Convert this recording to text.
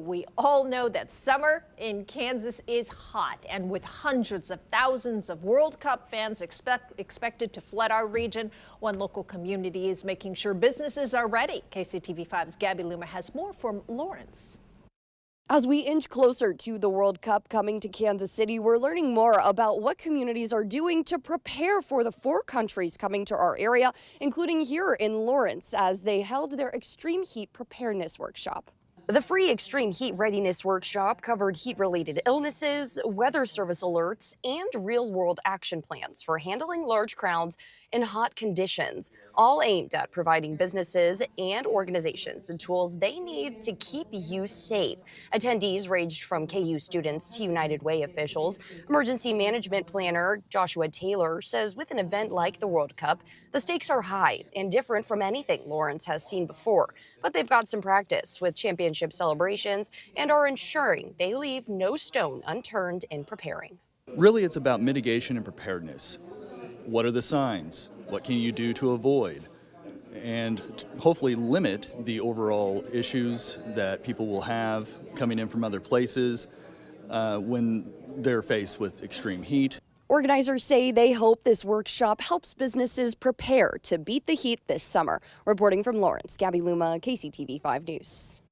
We all know that summer in Kansas is hot, and with hundreds of thousands of World Cup fans expected to flood our region, one local community is making sure businesses are ready. KCTV5's Gabby Luma has more from Lawrence. As we inch closer to the World Cup coming to Kansas City, we're learning more about what communities are doing to prepare for the 4 countries coming to our area, including here in Lawrence, as they held their extreme heat preparedness workshop. The free Extreme Heat Readiness Workshop covered heat-related illnesses, weather service alerts, and real-world action plans for handling large crowds in hot conditions, all aimed at providing businesses and organizations the tools they need to keep you safe. Attendees ranged from KU students to United Way officials. Emergency management planner Joshua Taylor says with an event like the World Cup, the stakes are high and different from anything Lawrence has seen before, but they've got some practice with championship celebrations and are ensuring they leave no stone unturned in preparing. Really, it's about mitigation and preparedness. What are the signs? What can you do to avoid? And hopefully limit the overall issues that people will have coming in from other places when they're faced with extreme heat. Organizers say they hope this workshop helps businesses prepare to beat the heat this summer. Reporting from Lawrence, Gabby Luma, KCTV5 News.